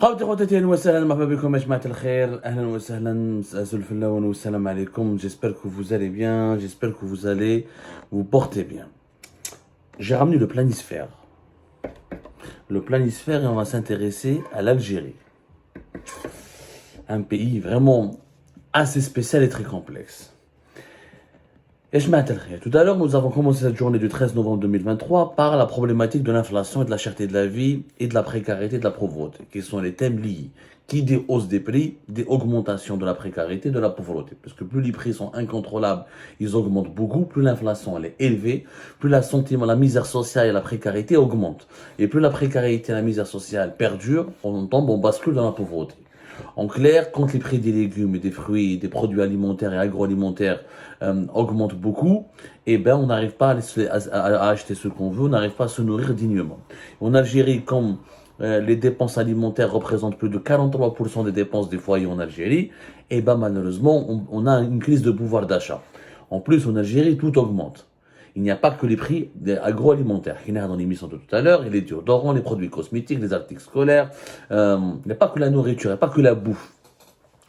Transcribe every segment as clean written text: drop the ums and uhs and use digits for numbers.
خوتي خواتاتي اهلا وسهلا مرحبا بكم يا جماعة الخير اهلا وسهلا مساء الفلاون والسلام عليكم. J'espère que vous allez bien, j'espère que vous allez vous porter bien. J'ai ramené le planisphère. Le planisphère et on va s'intéresser à l'Algérie. Un pays vraiment assez spécial et très complexe. Tout à l'heure, nous avons commencé cette journée du 13 novembre 2023 par la problématique de l'inflation et de la cherté de la vie et de la précarité et de la pauvreté, qui sont les thèmes liés. Qui dit hausse des prix, des augmentations de la précarité et de la pauvreté. Parce que plus les prix sont incontrôlables, ils augmentent beaucoup, plus l'inflation elle est élevée, plus la sentiment, la misère sociale et la précarité augmentent. Et plus la précarité et la misère sociale perdurent, on bascule dans la pauvreté. En clair, quand les prix des légumes et des fruits, des produits alimentaires et agroalimentaires augmentent beaucoup, eh ben on n'arrive pas à acheter ce qu'on veut, on n'arrive pas à se nourrir dignement. En Algérie, comme les dépenses alimentaires représentent plus de 43% des dépenses des foyers en Algérie, eh ben malheureusement, on a une crise de pouvoir d'achat. En plus, en Algérie, tout augmente. Il n'y a pas que les prix agroalimentaires, qui n'est dans l'émission de tout à l'heure, et les déodorants, les produits cosmétiques, les articles scolaires. Il n'y a pas que la nourriture, il n'y a pas que la bouffe.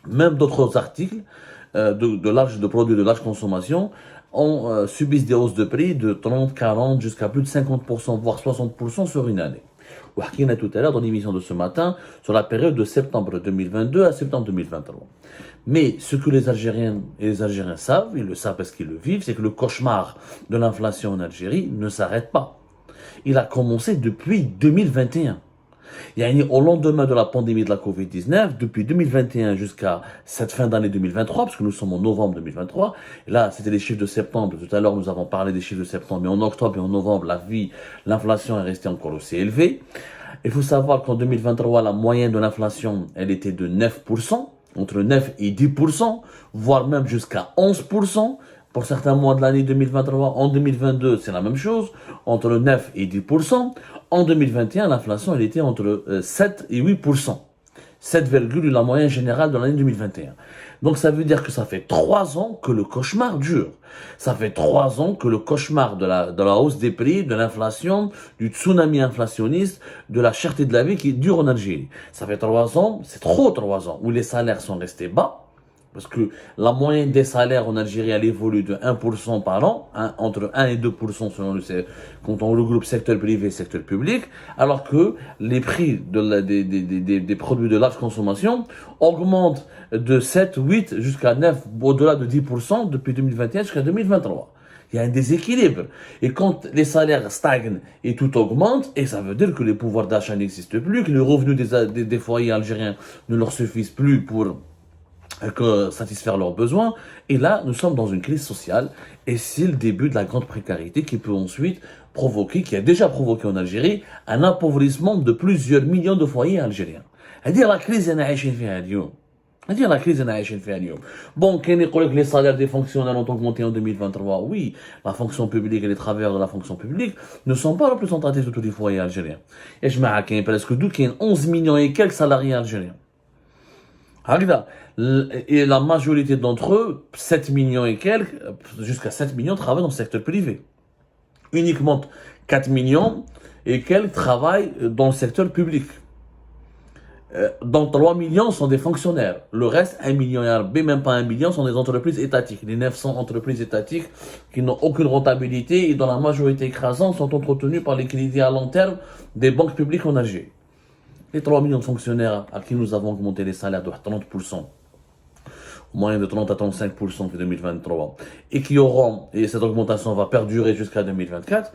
Même d'autres articles de produits de large consommation subissent des hausses de prix de 30, 40, jusqu'à plus de 50%, voire 60% sur une année. On a tout à l'heure dans l'émission de ce matin sur la période de septembre 2022 à septembre 2023. Mais ce que les Algériens et les Algériens savent, ils le savent parce qu'ils le vivent, c'est que le cauchemar de l'inflation en Algérie ne s'arrête pas. Il a commencé depuis 2021. Au lendemain de la pandémie de la Covid-19, depuis 2021 jusqu'à cette fin d'année 2023, parce que nous sommes en novembre 2023, et là c'était les chiffres de septembre, tout à l'heure nous avons parlé des chiffres de septembre, mais en octobre et en novembre, l'inflation est restée encore aussi élevée. Il faut savoir qu'en 2023, la moyenne de l'inflation, elle était de 9%, entre 9 et 10%, voire même jusqu'à 11%. Pour certains mois de l'année 2023, en 2022, c'est la même chose, entre 9 et 10%. En 2021, l'inflation, elle était entre 7 et 8%. 7, la moyenne générale de l'année 2021. Donc ça veut dire que ça fait 3 ans que le cauchemar dure. Ça fait 3 ans que le cauchemar de la hausse des prix, de l'inflation, du tsunami inflationniste, de la cherté de la vie qui dure en Algérie. Ça fait 3 ans, c'est trop 3 ans, où les salaires sont restés bas. Parce que la moyenne des salaires en Algérie, elle évolue de 1% par an, entre 1 et 2% selon quand on regroupe secteur privé et secteur public, alors que les prix des produits de large consommation augmentent de 7, 8 jusqu'à 9, au-delà de 10% depuis 2021 jusqu'à 2023. Il y a un déséquilibre. Et quand les salaires stagnent et tout augmente, et ça veut dire que les pouvoirs d'achat n'existent plus, que les revenus des foyers algériens ne leur suffisent plus pour satisfaire leurs besoins. Et là, nous sommes dans une crise sociale et c'est le début de la grande précarité qui peut ensuite provoquer, qui a déjà provoqué en Algérie, un appauvrissement de plusieurs millions de foyers algériens. C'est-à-dire la crise Bon, que les salaires des fonctionnaires ont augmenté en 2023. Oui, la fonction publique et les travailleurs de la fonction publique ne sont pas représentatifs de tous les foyers algériens. Et je m'ai presque 11 millions et quelques salariés algériens. Et la majorité d'entre eux, 7 millions et quelques, jusqu'à 7 millions travaillent dans le secteur privé. Uniquement 4 millions et quelques travaillent dans le secteur public. Donc 3 millions sont des fonctionnaires. Le reste, 1 million et même pas 1 million, sont des entreprises étatiques. Les 900 entreprises étatiques qui n'ont aucune rentabilité et dont la majorité écrasante sont entretenues par les crédits à long terme des banques publiques en Algérie. Les 3 millions de fonctionnaires à qui nous avons augmenté les salaires de 30%, au moyen de 30 à 35% en 2023, et cette augmentation va perdurer jusqu'à 2024,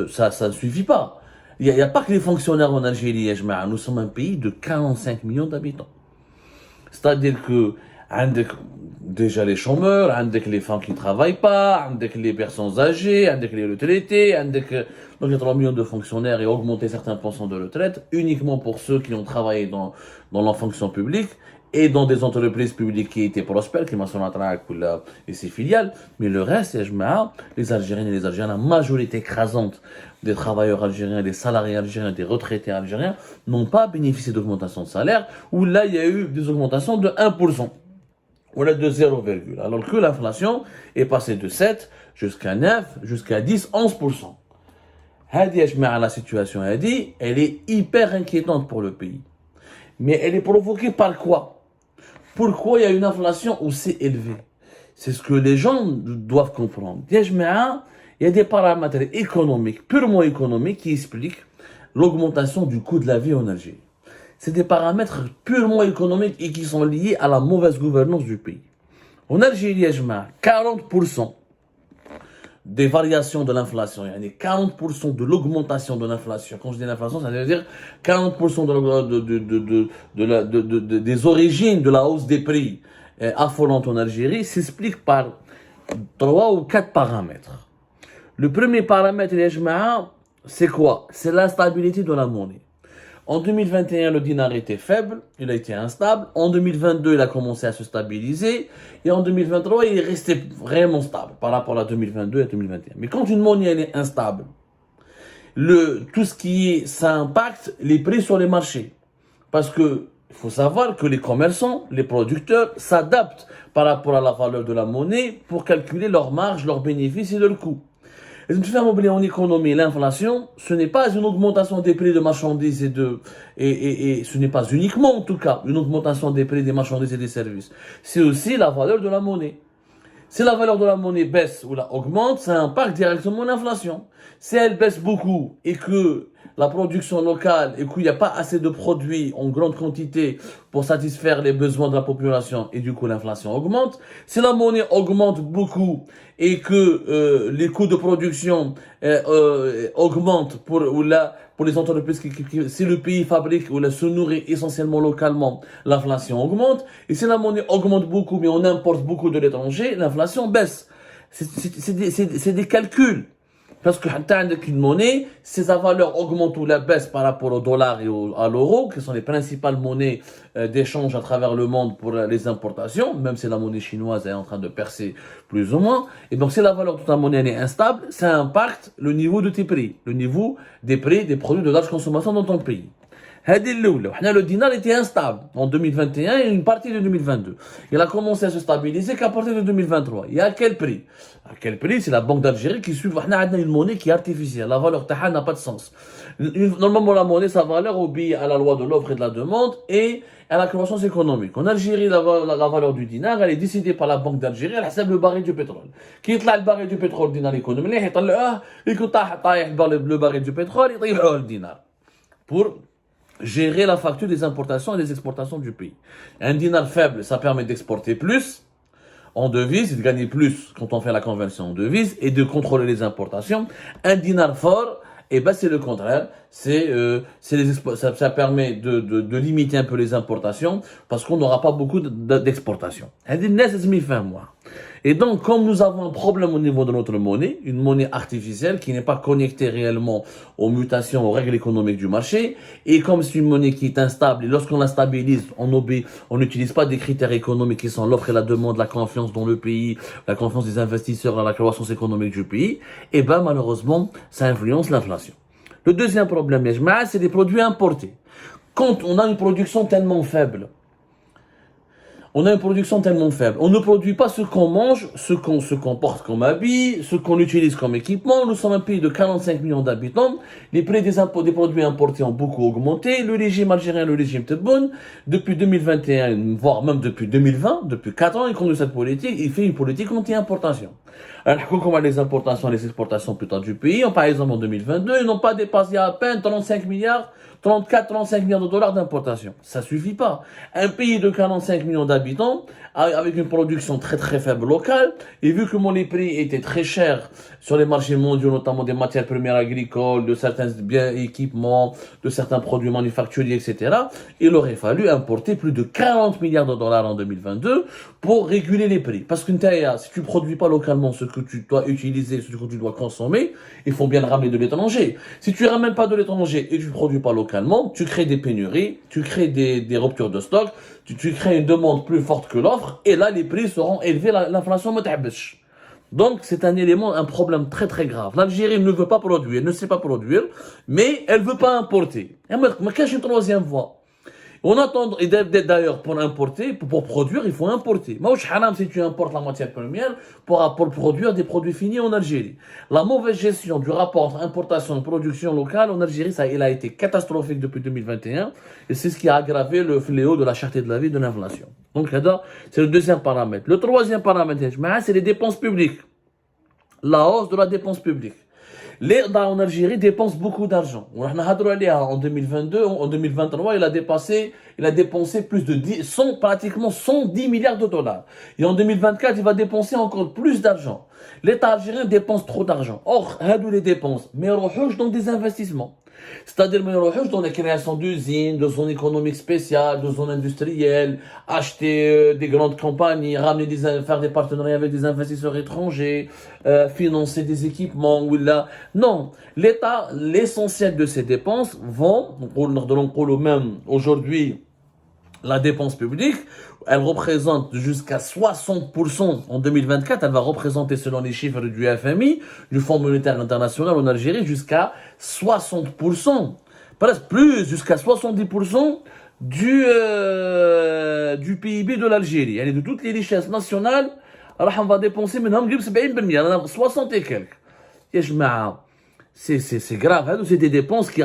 ça ne suffit pas. Il n'y a pas que les fonctionnaires en Algérie, nous sommes un pays de 45 millions d'habitants. C'est-à-dire que, déjà les chômeurs, les femmes qui ne travaillent pas, les personnes âgées, les retraités, donc les 3 millions de fonctionnaires et augmenter certains pourcents de retraite uniquement pour ceux qui ont travaillé dans la fonction publique et dans des entreprises publiques qui étaient prospères, qui et ses filiales, mais le reste, les Algériens et les Algériens, la majorité écrasante des travailleurs algériens, des salariés algériens, des retraités algériens, n'ont pas bénéficié d'augmentation de salaire, où là, il y a eu des augmentations de 1%, ou là de 0, alors que l'inflation est passée de 7 jusqu'à 9, jusqu'à 10, 11%. La situation, elle est hyper inquiétante pour le pays. Mais elle est provoquée par quoi? Pourquoi il y a une inflation aussi élevée? C'est ce que les gens doivent comprendre. Il y a des paramètres économiques, purement économiques, qui expliquent l'augmentation du coût de la vie en Algérie. C'est des paramètres purement économiques et qui sont liés à la mauvaise gouvernance du pays. En Algérie, 40% des variations de l'inflation, il y a 40% de l'augmentation de l'inflation. Quand je dis l'inflation, ça veut dire 40% des origines de la hausse des prix affolante en Algérie s'explique par 3 ou 4 paramètres. Le premier paramètre, c'est quoi? C'est l'instabilité de la monnaie. En 2021, le dinar était faible, il a été instable. En 2022, il a commencé à se stabiliser. Et en 2023, il est resté vraiment stable par rapport à 2022 et 2021. Mais quand une monnaie elle est instable, tout ce qui est, ça impacte les prix sur les marchés. Parce que il faut savoir que les commerçants, les producteurs s'adaptent par rapport à la valeur de la monnaie pour calculer leurs marges, leurs bénéfices et leurs coûts. Et je me fais oublier en économie, l'inflation, ce n'est pas une augmentation des prix de marchandises et ce n'est pas uniquement, en tout cas, une augmentation des prix des marchandises et des services. C'est aussi la valeur de la monnaie. Si la valeur de la monnaie baisse ou la augmente, ça impacte directement l'inflation. Si elle baisse beaucoup et que la production locale et qu'il n'y a pas assez de produits en grande quantité pour satisfaire les besoins de la population et du coup l'inflation augmente. Si la monnaie augmente beaucoup et que les coûts de production augmentent pour les entreprises si le pays fabrique ou se nourrit essentiellement localement, l'inflation augmente. Et si la monnaie augmente beaucoup mais on importe beaucoup de l'étranger, l'inflation baisse. C'est des calculs. Parce que avec une monnaie, si sa valeur augmente ou la baisse par rapport au dollar et à l'euro, qui sont les principales monnaies d'échange à travers le monde pour les importations, même si la monnaie chinoise est en train de percer plus ou moins, et donc si la valeur de ta monnaie est instable, ça impacte le niveau de tes prix, le niveau des prix des produits de large consommation dans ton pays. Le dinar était instable en 2021 et une partie de 2022. Il a commencé à se stabiliser qu'à partir de 2023. Et à quel prix? À quel prix? C'est la Banque d'Algérie qui suit. On a une monnaie qui est artificielle. La valeur taha n'a pas de sens. Normalement, la monnaie, sa valeur obéit à la loi de l'offre et de la demande et à la croissance économique. En Algérie, la valeur du dinar, elle est décidée par la Banque d'Algérie. Elle a le baril du pétrole. Qui est là le baril du pétrole, dinar économique? Il le baril du pétrole, il le dinar. Pour gérer la facture des importations et des exportations du pays. Un dinar faible, ça permet d'exporter plus en devises, de gagner plus quand on fait la conversion en devises et de contrôler les importations. Un dinar fort, et ben c'est le contraire. Ça permet de limiter un peu les importations parce qu'on n'aura pas beaucoup d'exportations. Et donc, comme nous avons un problème au niveau de notre monnaie, une monnaie artificielle qui n'est pas connectée réellement aux mutations, aux règles économiques du marché, et comme c'est une monnaie qui est instable, et lorsqu'on la stabilise, on n'utilise pas des critères économiques qui sont l'offre et la demande, la confiance dans le pays, la confiance des investisseurs dans la croissance économique du pays, et ben malheureusement, ça influence l'inflation. Le deuxième problème, c'est les produits importés. Quand on a une production tellement faible, on ne produit pas ce qu'on mange, ce qu'on porte comme habit, ce qu'on utilise comme équipement. Nous sommes un pays de 45 millions d'habitants. Les prix des produits importés ont beaucoup augmenté. Le régime algérien, le régime Tebboune, depuis 2021, voire même depuis 2020, depuis 4 ans, il conduit cette politique. Il fait une politique anti-importation. Alors, comment les importations et les exportations plutôt du pays, par exemple en 2022, ils n'ont pas dépassé à peine 35 milliards de dollars d'importation. Ça suffit pas. Un pays de 45 millions d'habitants, avec une production très très faible locale, et vu que les prix étaient très chers sur les marchés mondiaux, notamment des matières premières agricoles, de certains biens et équipements, de certains produits manufacturiers, etc., il aurait fallu importer plus de 40 milliards de dollars en 2022 pour réguler les prix. Parce que si tu produis pas localement ce que tu dois utiliser, ce que tu dois consommer, il faut bien ramener de l'étranger. Si tu ramènes pas de l'étranger et tu produis pas localement, tu crées des pénuries, tu crées des ruptures de stock, tu crées une demande plus forte que l'offre, et là les prix seront élevés, l'inflation me t'habche. Donc c'est un problème très très grave. L'Algérie ne veut pas produire, ne sait pas produire, mais elle veut pas importer. Mais cache une troisième voie. On attend, et d'ailleurs, pour importer, pour produire, il faut importer. Moi, haram si tu importes la matière première pour produire des produits finis en Algérie. La mauvaise gestion du rapport entre importation et production locale en Algérie, il a été catastrophique depuis 2021. Et c'est ce qui a aggravé le fléau de la cherté de la vie, de l'inflation. Donc, c'est le deuxième paramètre. Le troisième paramètre, c'est les dépenses publiques. La hausse de la dépense publique. L'État en Algérie dépense beaucoup d'argent. En 2022, en 2023, il a dépensé plus de pratiquement 110 milliards de dollars. Et en 2024, il va dépenser encore plus d'argent. L'État algérien dépense trop d'argent. Or, les dépenses, mais on dans des investissements. C'est-à-dire, dans la création d'usines, de zones économiques spéciales, de zones industrielles, acheter des grandes compagnies, faire des partenariats avec des investisseurs étrangers, financer des équipements. Non, l'État, l'essentiel de ses dépenses vont, même aujourd'hui, la dépense publique, elle représente jusqu'à 60% en 2024, elle va représenter selon les chiffres du FMI, du Fonds monétaire international en Algérie, jusqu'à 60%, presque plus, jusqu'à 70% du PIB de l'Algérie. Elle est de toutes les richesses nationales, alors on va dépenser maintenant 60 et quelques. C'est grave, hein? C'est des dépenses qui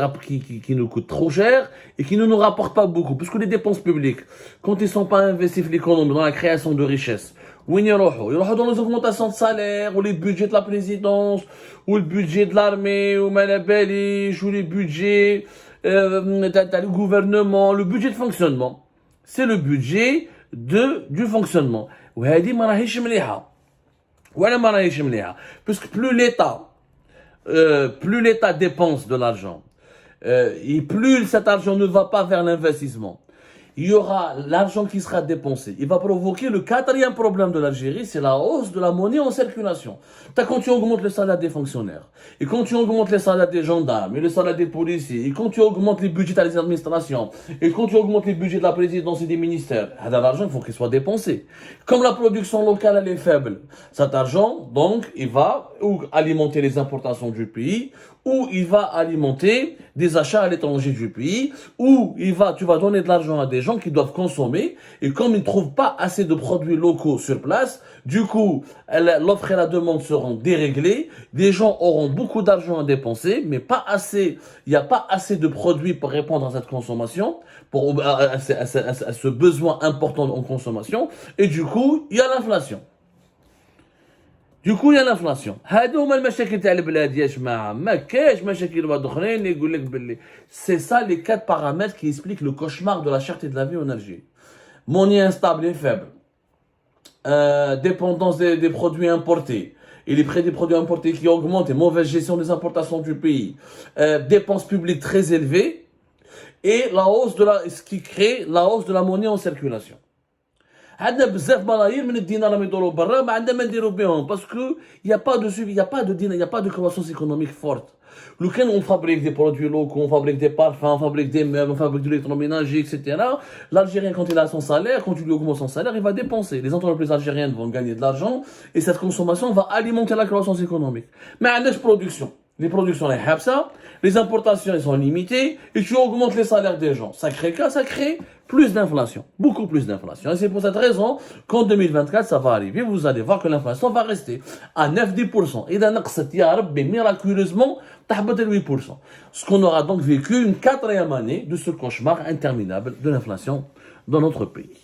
nous coûtent trop cher et qui ne nous rapportent pas beaucoup. Parce que les dépenses publiques, quand ils ne sont pas investis l'économie dans la création de richesses, où ils iront dans les augmentations de salaire, ou les budgets de la présidence, ou le budget de l'armée, ou Malabélich, ou les budgets du gouvernement, le budget de fonctionnement. C'est le budget du fonctionnement. Puisque plus l'État dépense de l'argent, et plus cet argent ne va pas vers l'investissement, il y aura l'argent qui sera dépensé. Il va provoquer le quatrième problème de l'Algérie, c'est la hausse de la monnaie en circulation. Quand tu augmentes le salaire des fonctionnaires, et quand tu augmentes les salaires des gendarmes, et le salaire des policiers, et quand tu augmentes les budgets des administrations, et quand tu augmentes les budgets de la présidence et des ministères, l'argent, il faut qu'il soit dépensé. Comme la production locale, elle est faible, cet argent, donc, il va ou alimenter les importations du pays, ou il va alimenter des achats à l'étranger du pays, ou tu vas donner de l'argent à des gens qui doivent consommer, et comme ils ne trouvent pas assez de produits locaux sur place, du coup, l'offre et la demande seront déréglées, des gens auront beaucoup d'argent à dépenser, mais il n'y a pas assez de produits pour répondre à cette consommation, à ce besoin important en consommation, et du coup, il y a l'inflation. Du coup, il y a l'inflation. C'est ça les quatre paramètres qui expliquent le cauchemar de la cherté de la vie en Algérie. Monnaie instable et faible. Dépendance des produits importés. Et les prix des produits importés qui augmentent et mauvaise gestion des importations du pays. Dépenses publiques très élevées. Et ce qui crée la hausse de la monnaie en circulation. عندنا بزاف ملايير من الدينار راهم يدوروا برا ما عندنا ما نديروا بهم باسكو y a pas de suivi, y a pas de croissance économique forte. Le cas on fabrique des produits locaux, on fabrique des parfums, on fabrique des meubles, on fabrique de l'électroménager, etc. L'Algérien, quand il a son salaire, quand tu lui augmentes son salaire, il va dépenser. Les entreprises algériennes vont gagner de l'argent et cette consommation va alimenter la croissance économique. Mais à la production, les productions, les importations, elles sont limitées et tu augmentes les salaires des gens. Ça crée plus d'inflation, beaucoup plus d'inflation. Et c'est pour cette raison qu'en 2024, ça va arriver. Vous allez voir que l'inflation va rester à 9-10%. Et d'un miraculeusement, 8%. Ce qu'on aura donc vécu une quatrième année de ce cauchemar interminable de l'inflation dans notre pays.